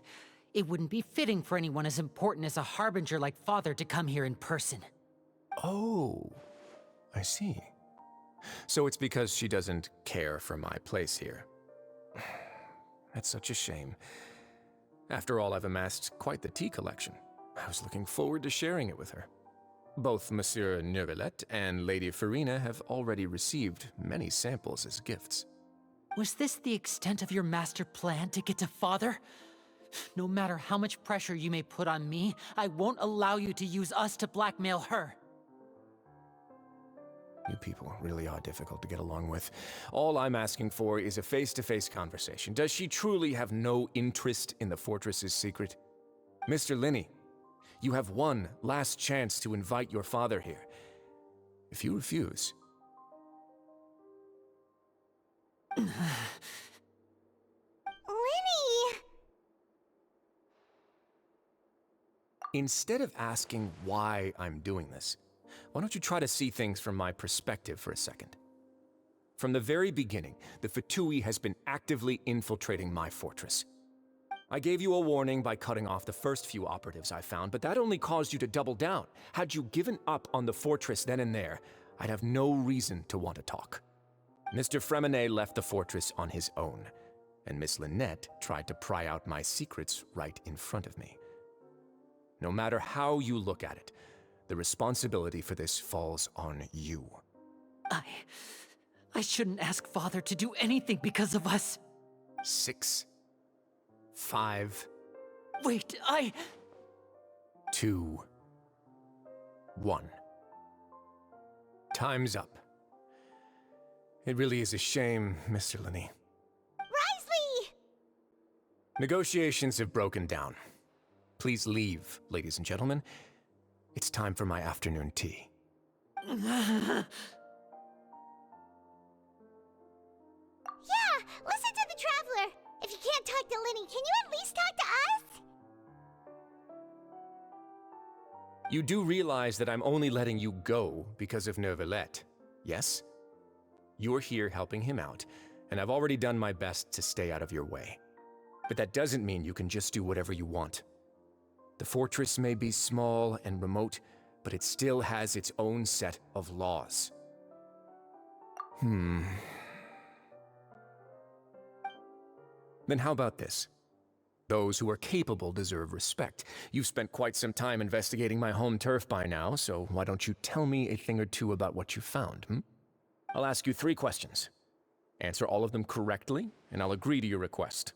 S7: It wouldn't be fitting for anyone as important as a harbinger like Father to come here in person.
S10: Oh, I see. So it's because she doesn't care for my place here. That's such a shame. After all, I've amassed quite the tea collection. I was looking forward to sharing it with her. Both Monsieur Neuvillette and Lady Farina have already received many samples as gifts.
S7: Was this the extent of your master plan to get to Father? No matter how much pressure you may put on me, I won't allow you to use us to blackmail her.
S10: You people really are difficult to get along with. All I'm asking for is a face-to-face conversation. Does she truly have no interest in the fortress's secret? Mr. Linney, you have one last chance to invite your father here. If you refuse...
S1: Linny!
S10: Instead of asking why I'm doing this, why don't you try to see things from my perspective for a second? From the very beginning, the Fatui has been actively infiltrating my fortress. I gave you a warning by cutting off the first few operatives I found, but that only caused you to double down. Had you given up on the fortress then and there, I'd have no reason to want to talk. Mr. Fremenet left the fortress on his own, and Miss Lynette tried to pry out my secrets right in front of me. No matter how you look at it, the responsibility for this falls on you.
S7: I shouldn't ask Father to do anything because of us.
S10: 6, 5...
S7: Wait,
S10: 2, 1. Time's up. It really is a shame, Mr. Linney.
S1: Risley!
S10: Negotiations have broken down. Please leave, ladies and gentlemen. It's time for my afternoon tea.
S1: Yeah, listen to the Traveler. If you can't talk to Linny, can you at least talk to us?
S10: You do realize that I'm only letting you go because of Neuvillette, yes? You're here helping him out, and I've already done my best to stay out of your way. But that doesn't mean you can just do whatever you want. The fortress may be small and remote, but it still has its own set of laws. Then how about this? Those who are capable deserve respect. You've spent quite some time investigating my home turf by now, so why don't you tell me a thing or two about what you found, I'll ask you 3 questions. Answer all of them correctly, and I'll agree to your request.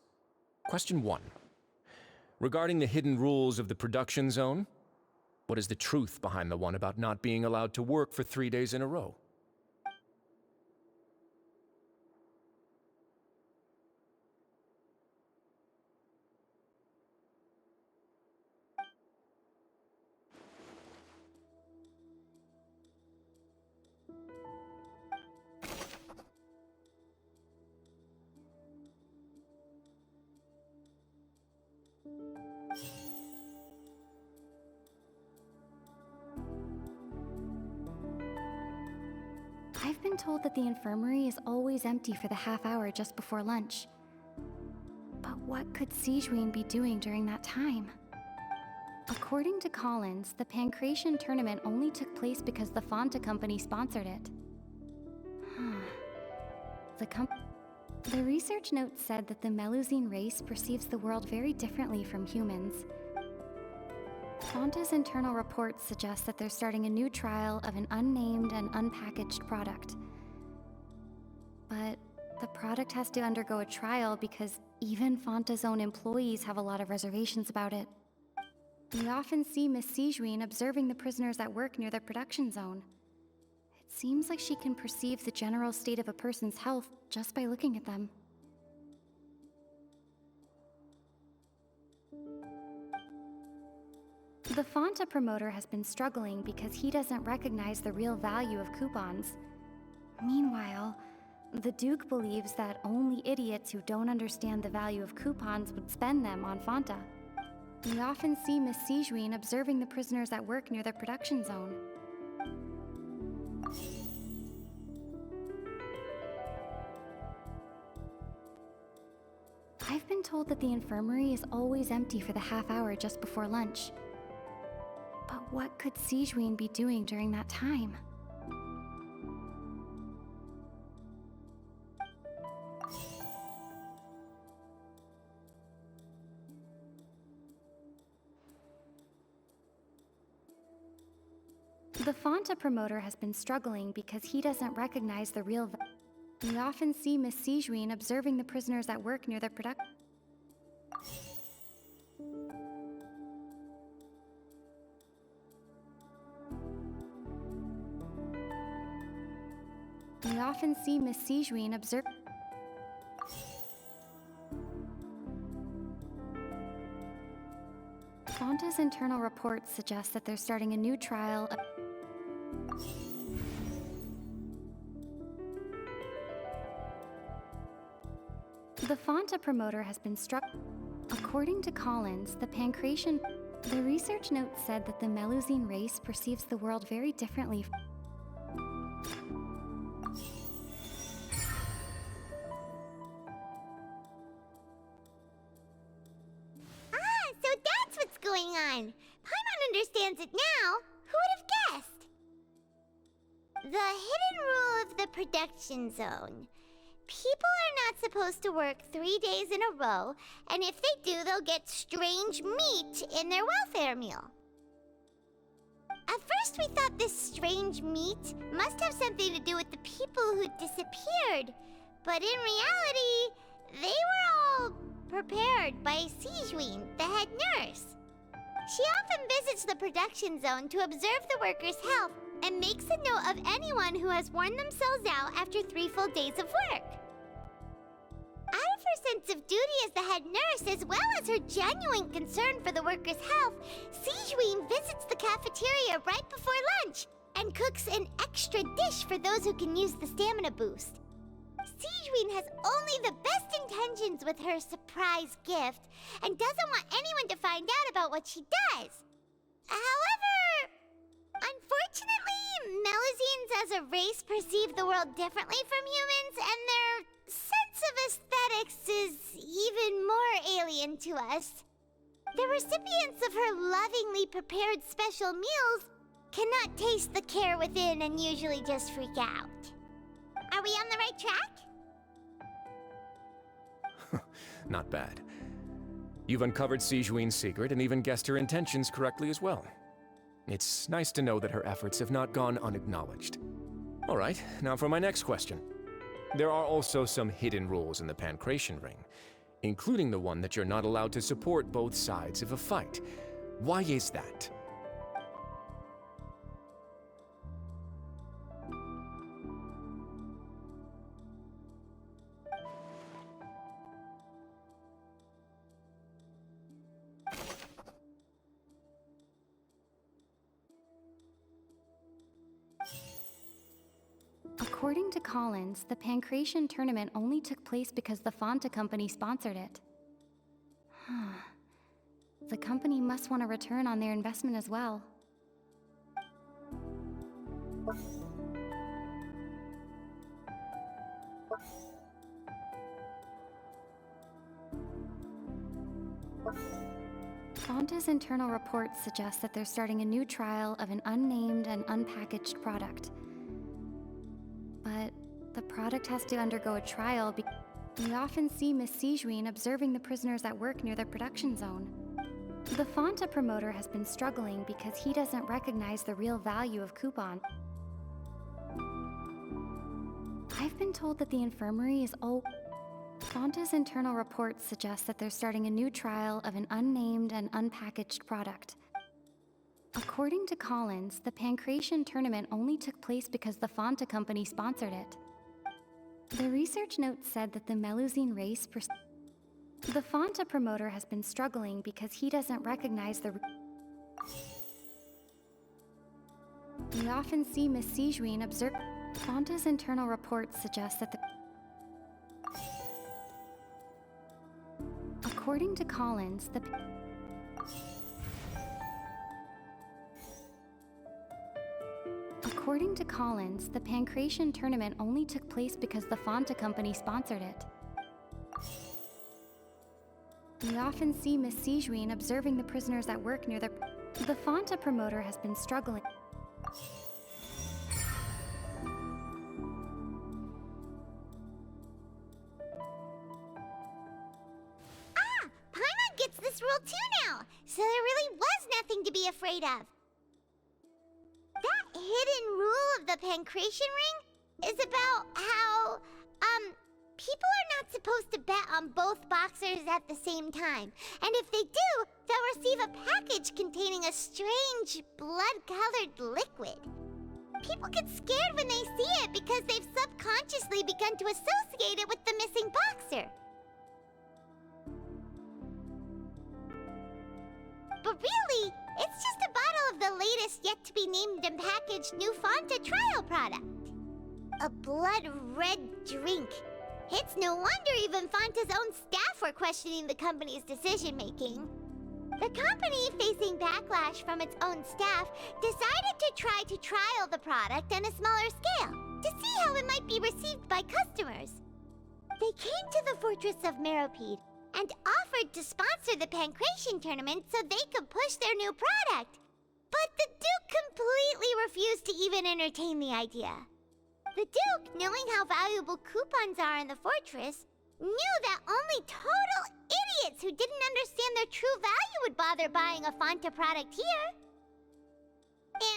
S10: Question 1. Regarding the hidden rules of the production zone, what is the truth behind the one about not being allowed to work for 3 days in a row?
S11: I've been told that the infirmary is always empty for the half hour just before lunch. But what could Sigewinne be doing during that time? According to Collins, the Pancration tournament only took place because the Fonta company sponsored it. The research note said that the Melusine race perceives the world very differently from humans. Fonta's internal reports suggest that they're starting a new trial of an unnamed and unpackaged product. But the product has to undergo a trial because even Fonta's own employees have a lot of reservations about it. We often see Miss Sigewinne observing the prisoners at work near the production zone. It seems like she can perceive the general state of a person's health just by looking at them. The Fonta promoter has been struggling because he doesn't recognize the real value of coupons. Meanwhile, the Duke believes that only idiots who don't understand the value of coupons would spend them on Fonta. We often see Miss Sigewinne observing the prisoners at work near the production zone. I've been told that the infirmary is always empty for the half hour just before lunch. But what could Sigewinne be doing during that time? The Fonta promoter has been struggling because he doesn't recognize the real value. We often see Miss Sigewinne observing the prisoners at work near the production. We often see Miss Sigewinne observe. Fonta's internal reports suggest that they're starting a new trial of. The Fonta promoter has been struck. According to Collins, the Pancration. The research note said that the Melusine race perceives the world very differently.
S1: So that's what's going on. Paimon understands it now. Who would have guessed? The hidden rule of the production zone. People are not supposed to work 3 days in a row, and if they do, they'll get strange meat in their welfare meal. At first, we thought this strange meat must have something to do with the people who disappeared, but in reality, they were all prepared by Sigewinne, the head nurse. She often visits the production zone to observe the workers' health and makes a note of anyone who has worn themselves out after 3 full days of work. Out of her sense of duty as the head nurse, as well as her genuine concern for the workers' health, Sigewinne visits the cafeteria right before lunch and cooks an extra dish for those who can use the stamina boost. Sigewinne has only the best intentions with her surprise gift and doesn't want anyone to find out about what she does. However, unfortunately, Melusines as a race perceive the world differently from humans, and their sense of aesthetics is even more alien to us. The recipients of her lovingly prepared special meals cannot taste the care within and usually just freak out. Are we on the right track?
S10: Not bad. You've uncovered Sigewinne's secret and even guessed her intentions correctly as well. It's nice to know that her efforts have not gone unacknowledged. All right, now for my next question. There are also some hidden rules in the Pancration Ring, including the one that you're not allowed to support both sides of a fight. Why is that?
S11: According to Collins, the Pancration tournament only took place because the Fonta company sponsored it. The company must want a return on their investment as well. Fonta's internal reports suggest that they're starting a new trial of an unnamed and unpackaged product. But the product has to undergo a trial because we often see Miss Sijuin observing the prisoners at work near the production zone. The Fonta promoter has been struggling because he doesn't recognize the real value of coupons. I've been told that the infirmary is all... Fonta's internal reports suggest that they're starting a new trial of an unnamed and unpackaged product. According to Collins, the Pancration tournament only took place because the Fonta company sponsored it. The research note said that the Melusine race... The Fonta promoter has been struggling because he doesn't recognize the... We often see Miss Sijuin observe... Fonta's internal reports suggest that the... According to Collins, the... According to Collins, the Pancration tournament only took place because the Fonta company sponsored it. We often see Miss Sijuin observing the prisoners at work near the... The Fonta promoter has been struggling...
S1: Paimon gets this rule too now, so there really was nothing to be afraid of. That hidden rule of the Pancration ring is about how, people are not supposed to bet on both boxers at the same time. And if they do, they'll receive a package containing a strange, blood-colored liquid. People get scared when they see it because they've subconsciously begun to associate it with the missing boxer. But really, it's just a bottle of the latest yet-to-be-named and packaged new Fonta trial product. A blood-red drink. It's no wonder even Fonta's own staff were questioning the company's decision-making. The company, facing backlash from its own staff, decided to try to trial the product on a smaller scale, to see how it might be received by customers. They came to the fortress of Meropide and offered to sponsor the Pancration tournament so they could push their new product. But the Duke completely refused to even entertain the idea. The Duke, knowing how valuable coupons are in the fortress, knew that only total idiots who didn't understand their true value would bother buying a Fonta product here.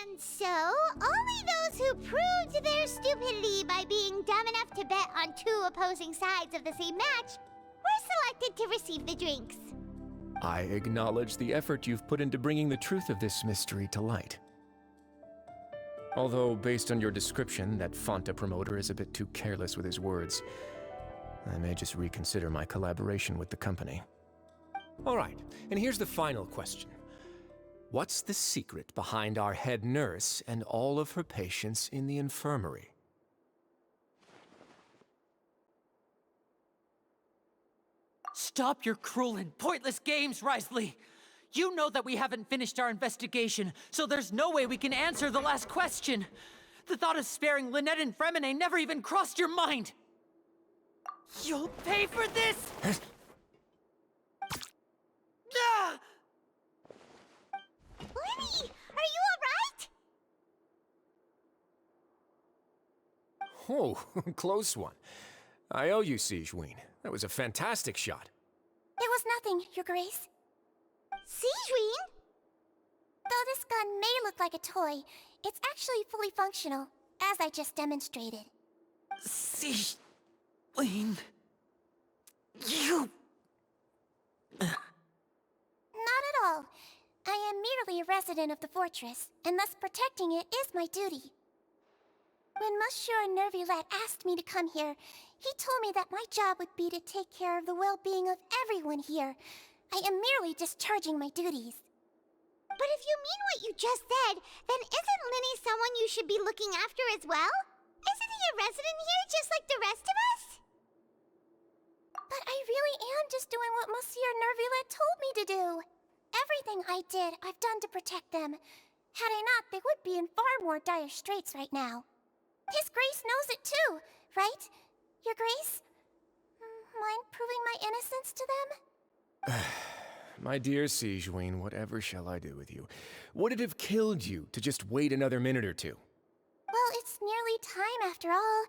S1: And so, only those who proved their stupidity by being dumb enough to bet on two opposing sides of the same match were selected to receive the drinks.
S10: I acknowledge the effort you've put into bringing the truth of this mystery to light. Although, based on your description, that Fonta promoter is a bit too careless with his words, I may just reconsider my collaboration with the company. All right, and here's the final question. What's the secret behind our head nurse and all of her patients in the infirmary?
S7: Stop your cruel and pointless games, Risley! You know that we haven't finished our investigation, so there's no way we can answer the last question. The thought of sparing Lynette and Fremine never even crossed your mind. You'll pay for this! Ah!
S1: Lenny, are you alright?
S10: Oh, close one. I owe you, Sijuin. That was a fantastic shot.
S12: It was nothing, Your Grace.
S1: Sijuin?
S12: Though this gun may look like a toy, it's actually fully functional, as I just demonstrated.
S7: Sijuin... You...
S12: Not at all. I am merely a resident of the fortress, and thus protecting it is my duty. When Monsieur Neuvillette asked me to come here, he told me that my job would be to take care of the well-being of everyone here. I am merely discharging my duties.
S1: But if you mean what you just said, then isn't Linny someone you should be looking after as well? Isn't he a resident here just like the rest of us?
S12: But I really am just doing what Monsieur Neuvillette told me to do. Everything I did, I've done to protect them. Had I not, they would be in far more dire straits right now. His Grace knows it too, right? Your Grace? Mind proving my innocence to them?
S10: My dear Sigewinne, whatever shall I do with you? Would it have killed you to just wait another minute or two?
S12: Well, it's nearly time after all.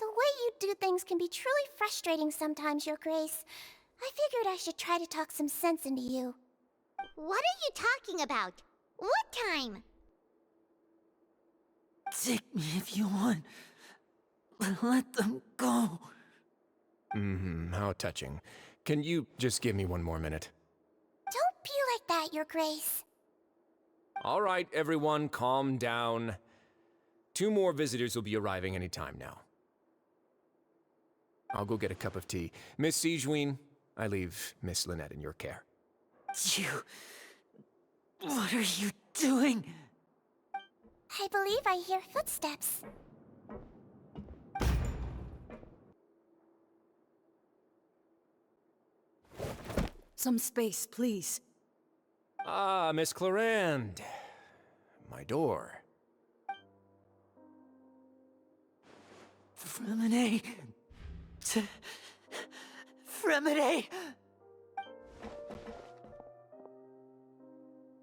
S12: The way you do things can be truly frustrating sometimes, Your Grace. I figured I should try to talk some sense into you.
S1: What are you talking about? What time?
S7: Take me if you want. Let them go.
S10: How touching. Can you just give me one more minute?
S12: Don't be like that, Your Grace.
S10: All right, everyone, calm down. 2 more visitors will be arriving any time now. I'll go get a cup of tea. Miss Sigewinne, I leave Miss Lynette in your care.
S7: You... What are you doing?
S12: I believe I hear footsteps.
S13: Some space, please.
S10: Ah, Miss Clarande. My door.
S7: Fremine... Fremine...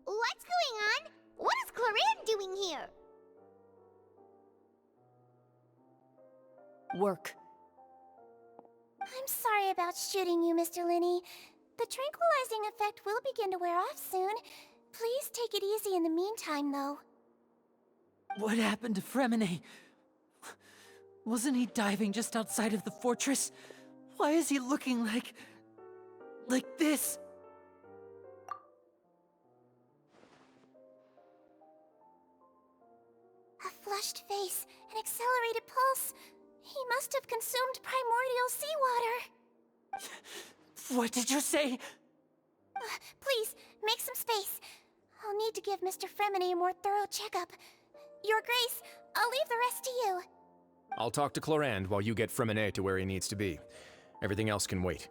S1: What's going on? What is Clarande doing here?
S13: Work.
S12: I'm sorry about shooting you, Mr. Linney. The tranquilizing effect will begin to wear off soon. Please take it easy in the meantime, though.
S7: What happened to Fremine? Wasn't he diving just outside of the fortress? Why is he looking like this?
S12: A flushed face, an accelerated pulse. He must have consumed primordial seawater.
S7: What did you say?
S12: Please, make some space. I'll need to give Mr. Fremine a more thorough checkup. Your Grace, I'll leave the rest to you.
S10: I'll talk to Clarande while you get Fremine to where he needs to be. Everything else can wait.